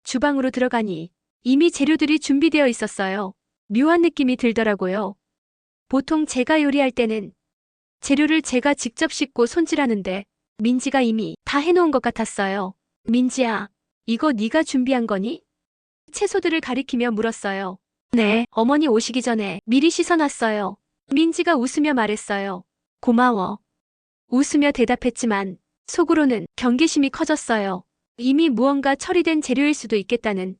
주방으로 들어가니 이미 재료들이 준비되어 있었어요. 묘한 느낌이 들더라고요. 보통 제가 요리할 때는 재료를 제가 직접 씻고 손질하는데 민지가 이미 다 해놓은 것 같았어요. 민지야, 이거 네가 준비한 거니? 채소들을 가리키며 물었어요. 네, 어머니 오시기 전에 미리 씻어놨어요. 민지가 웃으며 말했어요. 고마워. 웃으며 대답했지만 속으로는 경계심이 커졌어요. 이미 무언가 처리된 재료일 수도 있겠다는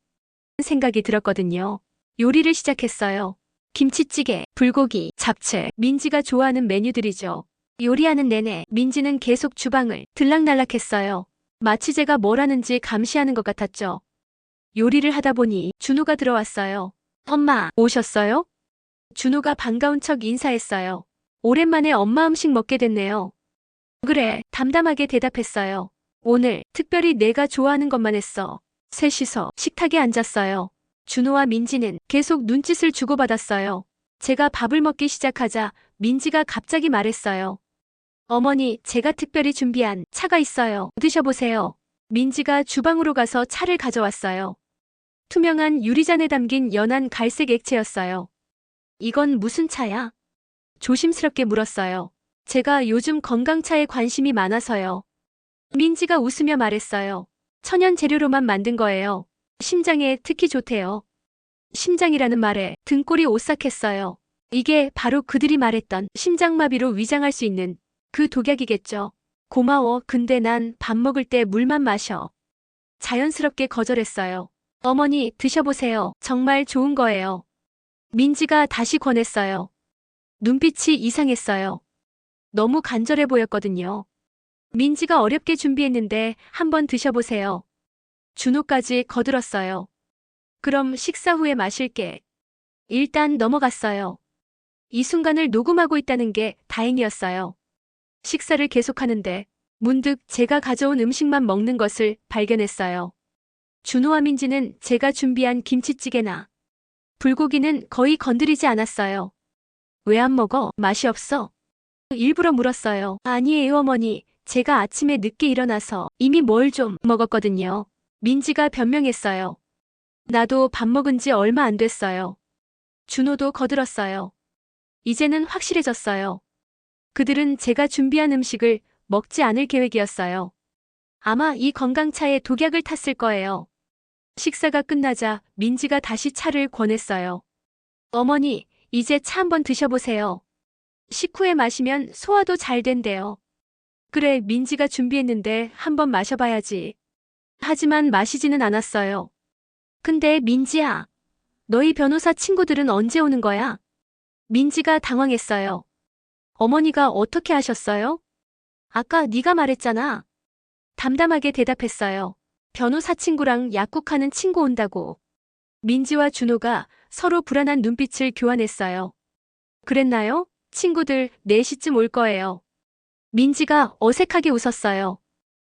생각이 들었거든요. 요리를 시작했어요. 김치찌개, 불고기, 잡채, 민지가 좋아하는 메뉴들이죠. 요리하는 내내 민지는 계속 주방을 들락날락했어요. 마치 제가 뭘 하는지 감시하는 것 같았죠. 요리를 하다 보니 준호가 들어왔어요. 엄마, 오셨어요? 준호가 반가운 척 인사했어요. 오랜만에 엄마 음식 먹게 됐네요. 그래, 담담하게 대답했어요. 오늘 특별히 내가 좋아하는 것만 했어. 셋이서 식탁에 앉았어요. 준호와 민지는 계속 눈짓을 주고받았어요. 제가 밥을 먹기 시작하자 민지가 갑자기 말했어요. 어머니, 제가 특별히 준비한 차가 있어요. 드셔보세요. 민지가 주방으로 가서 차를 가져왔어요. 투명한 유리잔에 담긴 연한 갈색 액체였어요. 이건 무슨 차야? 조심스럽게 물었어요. 제가 요즘 건강차에 관심이 많아서요. 민지가 웃으며 말했어요. 천연 재료로만 만든 거예요. 심장에 특히 좋대요. 심장이라는 말에 등골이 오싹했어요. 이게 바로 그들이 말했던 심장마비로 위장할 수 있는 그 독약이겠죠. 고마워. 근데 난 밥 먹을 때 물만 마셔. 자연스럽게 거절했어요. 어머니, 드셔보세요. 정말 좋은 거예요. 민지가 다시 권했어요. 눈빛이 이상했어요. 너무 간절해 보였거든요. 민지가 어렵게 준비했는데 한번 드셔보세요. 준호까지 거들었어요. 그럼 식사 후에 마실게. 일단 넘어갔어요. 이 순간을 녹음하고 있다는 게 다행이었어요. 식사를 계속하는데 문득 제가 가져온 음식만 먹는 것을 발견했어요. 준호와 민지는 제가 준비한 김치찌개나 불고기는 거의 건드리지 않았어요. 왜 안 먹어? 맛이 없어? 일부러 물었어요. 아니에요, 어머니. 제가 아침에 늦게 일어나서 이미 뭘 좀 먹었거든요. 민지가 변명했어요. 나도 밥 먹은 지 얼마 안 됐어요. 준호도 거들었어요. 이제는 확실해졌어요. 그들은 제가 준비한 음식을 먹지 않을 계획이었어요. 아마 이 건강차에 독약을 탔을 거예요. 식사가 끝나자 민지가 다시 차를 권했어요. 어머니, 이제 차 한번 드셔보세요. 식후에 마시면 소화도 잘 된대요. 그래, 민지가 준비했는데 한번 마셔봐야지. 하지만 마시지는 않았어요. 근데 민지야, 너희 변호사 친구들은 언제 오는 거야? 민지가 당황했어요. 어머니가 어떻게 하셨어요? 아까 네가 말했잖아. 담담하게 대답했어요. 변호사 친구랑 약국하는 친구 온다고. 민지와 준호가 서로 불안한 눈빛을 교환했어요. 그랬나요? 친구들 4시쯤 올 거예요. 민지가 어색하게 웃었어요.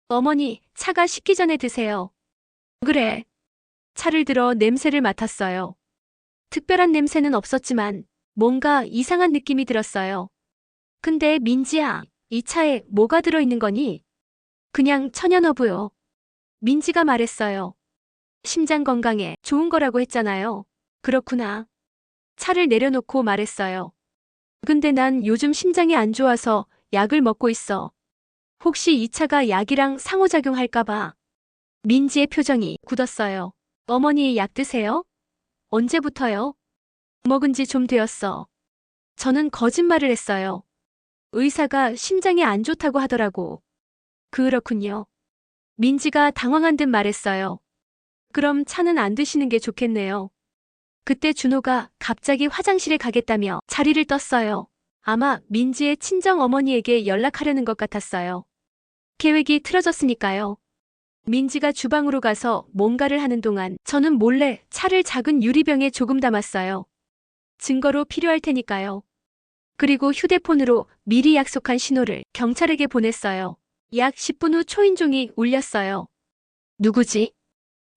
어머니, 차가 식기 전에 드세요. 그래. 차를 들어 냄새를 맡았어요. 특별한 냄새는 없었지만 뭔가 이상한 느낌이 들었어요. 근데 민지야, 이 차에 뭐가 들어있는 거니? 그냥 천연어부요. 민지가 말했어요. 심장 건강에 좋은 거라고 했잖아요. 그렇구나. 차를 내려놓고 말했어요. 근데 난 요즘 심장이 안 좋아서 약을 먹고 있어. 혹시 이 차가 약이랑 상호작용할까봐. 민지의 표정이 굳었어요. 어머니 약 드세요? 언제부터요? 먹은 지 좀 되었어. 저는 거짓말을 했어요. 의사가 심장이 안 좋다고 하더라고. 그렇군요. 민지가 당황한 듯 말했어요. 그럼 차는 안 드시는 게 좋겠네요. 그때 준호가 갑자기 화장실에 가겠다며 자리를 떴어요. 아마 민지의 친정 어머니에게 연락하려는 것 같았어요. 계획이 틀어졌으니까요. 민지가 주방으로 가서 뭔가를 하는 동안 저는 몰래 차를 작은 유리병에 조금 담았어요. 증거로 필요할 테니까요. 그리고 휴대폰으로 미리 약속한 신호를 경찰에게 보냈어요. 약 10분 후 초인종이 울렸어요. 누구지?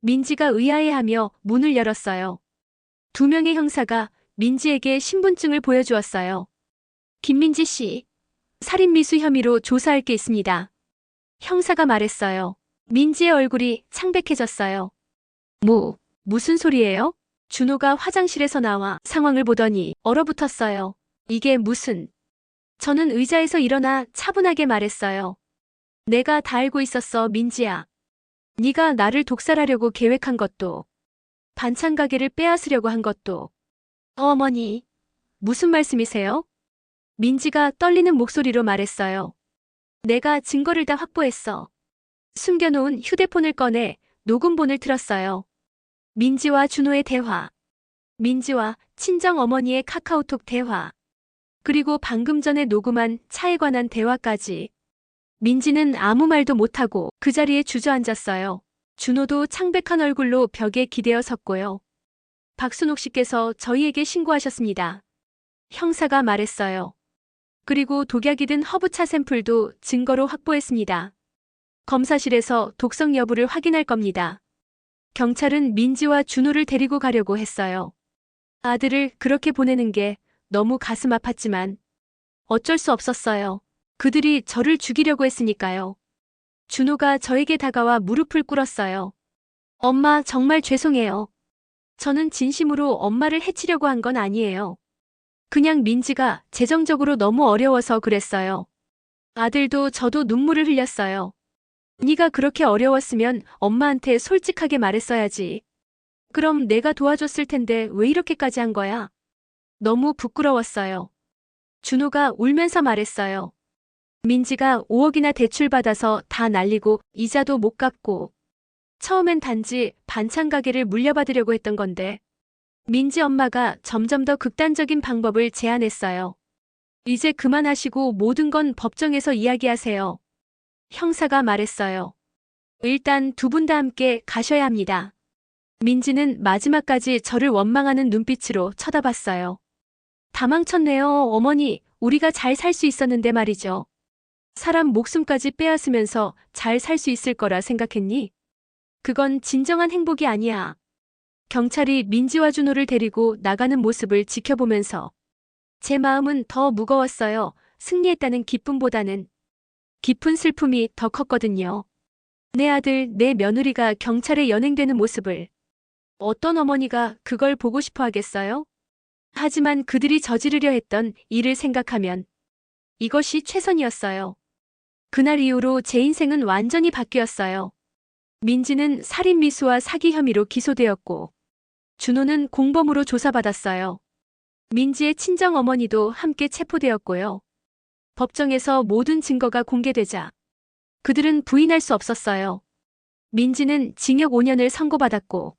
민지가 의아해하며 문을 열었어요. 2명의 형사가 민지에게 신분증을 보여주었어요. 김민지 씨, 살인미수 혐의로 조사할 게 있습니다. 형사가 말했어요. 민지의 얼굴이 창백해졌어요. 무슨 소리예요? 준호가 화장실에서 나와 상황을 보더니 얼어붙었어요. 이게 무슨... 저는 의자에서 일어나 차분하게 말했어요. 내가 다 알고 있었어, 민지야. 네가 나를 독살하려고 계획한 것도, 반찬 가게를 빼앗으려고 한 것도. 어머니, 무슨 말씀이세요? 민지가 떨리는 목소리로 말했어요. 내가 증거를 다 확보했어. 숨겨놓은 휴대폰을 꺼내 녹음본을 틀었어요. 민지와 준호의 대화. 민지와 친정 어머니의 카카오톡 대화. 그리고 방금 전에 녹음한 차에 관한 대화까지. 민지는 아무 말도 못하고 그 자리에 주저앉았어요. 준호도 창백한 얼굴로 벽에 기대어 섰고요. 박순옥 씨께서 저희에게 신고하셨습니다. 형사가 말했어요. 그리고 독약이 든 허브차 샘플도 증거로 확보했습니다. 검사실에서 독성 여부를 확인할 겁니다. 경찰은 민지와 준호를 데리고 가려고 했어요. 아들을 그렇게 보내는 게 너무 가슴 아팠지만 어쩔 수 없었어요. 그들이 저를 죽이려고 했으니까요. 준호가 저에게 다가와 무릎을 꿇었어요. 엄마, 정말 죄송해요. 저는 진심으로 엄마를 해치려고 한 건 아니에요. 그냥 민지가 재정적으로 너무 어려워서 그랬어요. 아들도 저도 눈물을 흘렸어요. 네가 그렇게 어려웠으면 엄마한테 솔직하게 말했어야지. 그럼 내가 도와줬을 텐데 왜 이렇게까지 한 거야? 너무 부끄러웠어요. 준호가 울면서 말했어요. 민지가 5억이나 대출받아서 다 날리고 이자도 못 갚고 처음엔 단지 반찬 가게를 물려받으려고 했던 건데 민지 엄마가 점점 더 극단적인 방법을 제안했어요. 이제 그만하시고 모든 건 법정에서 이야기하세요. 형사가 말했어요. 일단 두 분 다 함께 가셔야 합니다. 민지는 마지막까지 저를 원망하는 눈빛으로 쳐다봤어요. 다 망쳤네요, 어머니. 우리가 잘 살 수 있었는데 말이죠. 사람 목숨까지 빼앗으면서 잘 살 수 있을 거라 생각했니? 그건 진정한 행복이 아니야. 경찰이 민지와 준호를 데리고 나가는 모습을 지켜보면서 제 마음은 더 무거웠어요. 승리했다는 기쁨보다는 깊은 슬픔이 더 컸거든요. 내 아들, 내 며느리가 경찰에 연행되는 모습을 어떤 어머니가 그걸 보고 싶어 하겠어요? 하지만 그들이 저지르려 했던 일을 생각하면 이것이 최선이었어요. 그날 이후로 제 인생은 완전히 바뀌었어요. 민지는 살인 미수와 사기 혐의로 기소되었고 준호는 공범으로 조사받았어요. 민지의 친정 어머니도 함께 체포되었고요. 법정에서 모든 증거가 공개되자 그들은 부인할 수 없었어요. 민지는 징역 5년을 선고받았고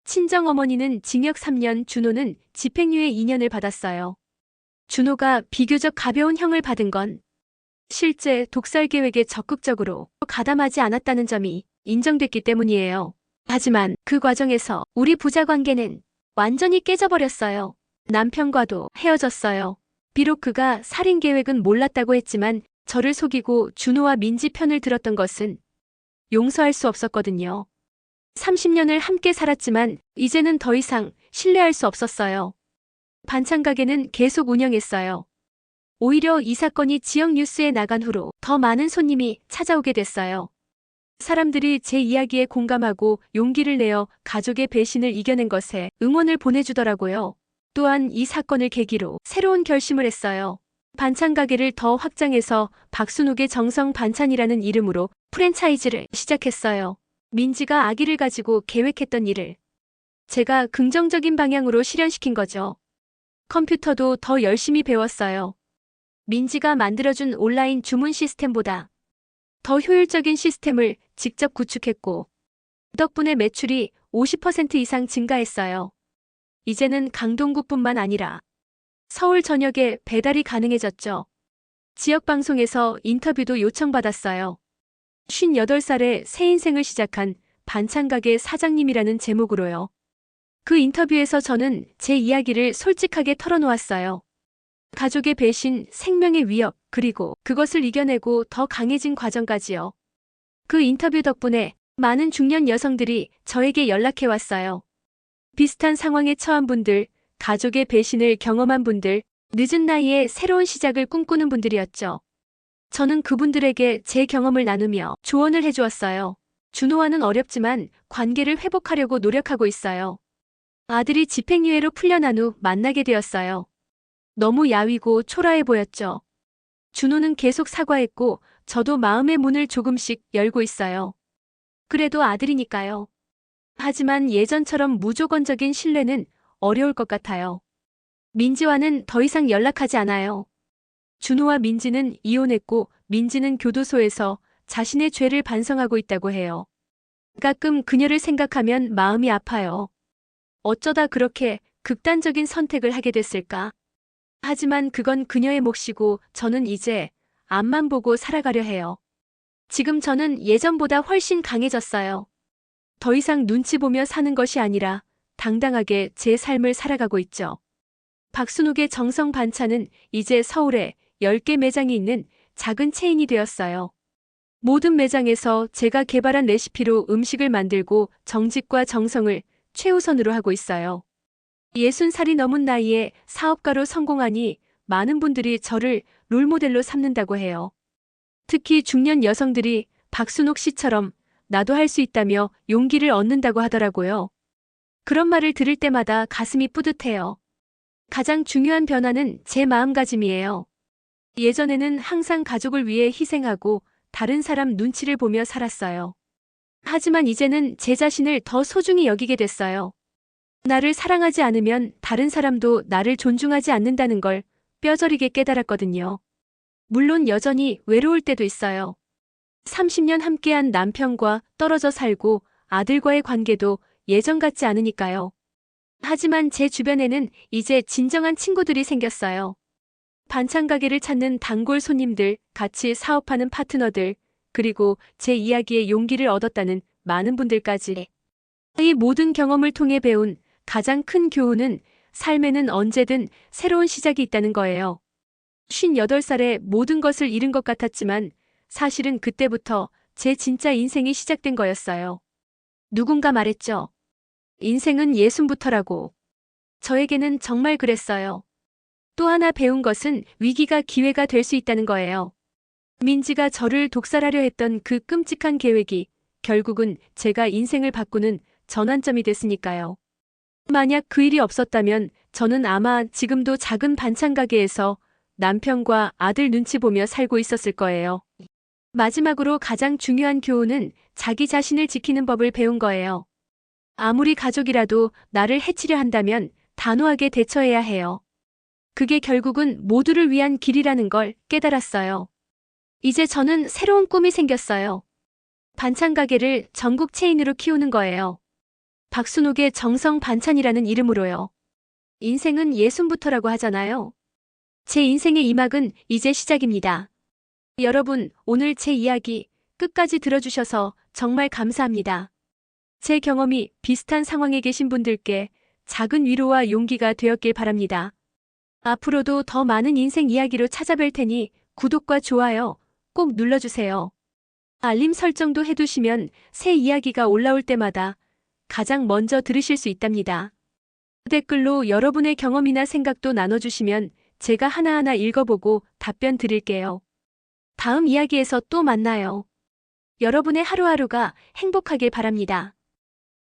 친정 어머니는 징역 3년, 준호는 집행유예 2년을 받았어요. 준호가 비교적 가벼운 형을 받은 건 실제 독살 계획에 적극적으로 가담하지 않았다는 점이 인정됐기 때문이에요. 하지만 그 과정에서 우리 부자 관계는 완전히 깨져버렸어요. 남편과도 헤어졌어요. 비록 그가 살인 계획은 몰랐다고 했지만 저를 속이고 준호와 민지 편을 들었던 것은 용서할 수 없었거든요. 30년을 함께 살았지만 이제는 더 이상 신뢰할 수 없었어요. 반찬 가게는 계속 운영했어요. 오히려 이 사건이 지역 뉴스에 나간 후로 더 많은 손님이 찾아오게 됐어요. 사람들이 제 이야기에 공감하고 용기를 내어 가족의 배신을 이겨낸 것에 응원을 보내주더라고요. 또한 이 사건을 계기로 새로운 결심을 했어요. 반찬 가게를 더 확장해서 박순욱의 정성 반찬이라는 이름으로 프랜차이즈를 시작했어요. 민지가 아기를 가지고 계획했던 일을 제가 긍정적인 방향으로 실현시킨 거죠. 컴퓨터도 더 열심히 배웠어요. 민지가 만들어준 온라인 주문 시스템보다 더 효율적인 시스템을 직접 구축했고 덕분에 매출이 50% 이상 증가했어요. 이제는 강동구뿐만 아니라 서울 전역에 배달이 가능해졌죠. 지역방송에서 인터뷰도 요청받았어요. 58살에 새 인생을 시작한 반찬가게 사장님이라는 제목으로요. 그 인터뷰에서 저는 제 이야기를 솔직하게 털어놓았어요. 가족의 배신, 생명의 위협, 그리고 그것을 이겨내고 더 강해진 과정까지요. 그 인터뷰 덕분에 많은 중년 여성들이 저에게 연락해왔어요. 비슷한 상황에 처한 분들, 가족의 배신을 경험한 분들, 늦은 나이에 새로운 시작을 꿈꾸는 분들이었죠. 저는 그분들에게 제 경험을 나누며 조언을 해주었어요. 준호와는 어렵지만 관계를 회복하려고 노력하고 있어요. 아들이 집행유예로 풀려난 후 만나게 되었어요. 너무 야위고 초라해 보였죠. 준호는 계속 사과했고 저도 마음의 문을 조금씩 열고 있어요. 그래도 아들이니까요. 하지만 예전처럼 무조건적인 신뢰는 어려울 것 같아요. 민지와는 더 이상 연락하지 않아요. 준호와 민지는 이혼했고 민지는 교도소에서 자신의 죄를 반성하고 있다고 해요. 가끔 그녀를 생각하면 마음이 아파요. 어쩌다 그렇게 극단적인 선택을 하게 됐을까? 하지만 그건 그녀의 몫이고 저는 이제 앞만 보고 살아가려 해요. 지금 저는 예전보다 훨씬 강해졌어요. 더 이상 눈치 보며 사는 것이 아니라 당당하게 제 삶을 살아가고 있죠. 박순욱의 정성 반찬은 이제 서울에 10개 매장이 있는 작은 체인이 되었어요. 모든 매장에서 제가 개발한 레시피로 음식을 만들고 정직과 정성을 최우선으로 하고 있어요. 60살이 넘은 나이에 사업가로 성공하니 많은 분들이 저를 롤모델로 삼는다고 해요. 특히 중년 여성들이 박순옥 씨처럼 나도 할 수 있다며 용기를 얻는다고 하더라고요. 그런 말을 들을 때마다 가슴이 뿌듯해요. 가장 중요한 변화는 제 마음가짐이에요. 예전에는 항상 가족을 위해 희생하고 다른 사람 눈치를 보며 살았어요. 하지만 이제는 제 자신을 더 소중히 여기게 됐어요. 나를 사랑하지 않으면 다른 사람도 나를 존중하지 않는다는 걸 뼈저리게 깨달았거든요. 물론 여전히 외로울 때도 있어요. 30년 함께한 남편과 떨어져 살고 아들과의 관계도 예전 같지 않으니까요. 하지만 제 주변에는 이제 진정한 친구들이 생겼어요. 반찬 가게를 찾는 단골 손님들, 같이 사업하는 파트너들, 그리고 제 이야기에 용기를 얻었다는 많은 분들까지. 이 모든 경험을 통해 배운 가장 큰 교훈은 삶에는 언제든 새로운 시작이 있다는 거예요. 58살에 모든 것을 잃은 것 같았지만 사실은 그때부터 제 진짜 인생이 시작된 거였어요. 누군가 말했죠. 인생은 예순부터라고. 저에게는 정말 그랬어요. 또 하나 배운 것은 위기가 기회가 될 수 있다는 거예요. 민지가 저를 독살하려 했던 그 끔찍한 계획이 결국은 제가 인생을 바꾸는 전환점이 됐으니까요. 만약 그 일이 없었다면 저는 아마 지금도 작은 반찬 가게에서 남편과 아들 눈치 보며 살고 있었을 거예요. 마지막으로 가장 중요한 교훈은 자기 자신을 지키는 법을 배운 거예요. 아무리 가족이라도 나를 해치려 한다면 단호하게 대처해야 해요. 그게 결국은 모두를 위한 길이라는 걸 깨달았어요. 이제 저는 새로운 꿈이 생겼어요. 반찬 가게를 전국 체인으로 키우는 거예요. 박순옥의 정성 반찬이라는 이름으로요. 인생은 예순부터라고 하잖아요. 제 인생의 이막은 이제 시작입니다. 여러분, 오늘 제 이야기 끝까지 들어주셔서 정말 감사합니다. 제 경험이 비슷한 상황에 계신 분들께 작은 위로와 용기가 되었길 바랍니다. 앞으로도 더 많은 인생 이야기로 찾아뵐 테니 구독과 좋아요 꼭 눌러주세요. 알림 설정도 해두시면 새 이야기가 올라올 때마다 가장 먼저 들으실 수 있답니다. 댓글로 여러분의 경험이나 생각도 나눠주시면 제가 하나하나 읽어보고 답변 드릴게요. 다음 이야기에서 또 만나요. 여러분의 하루하루가 행복하길 바랍니다.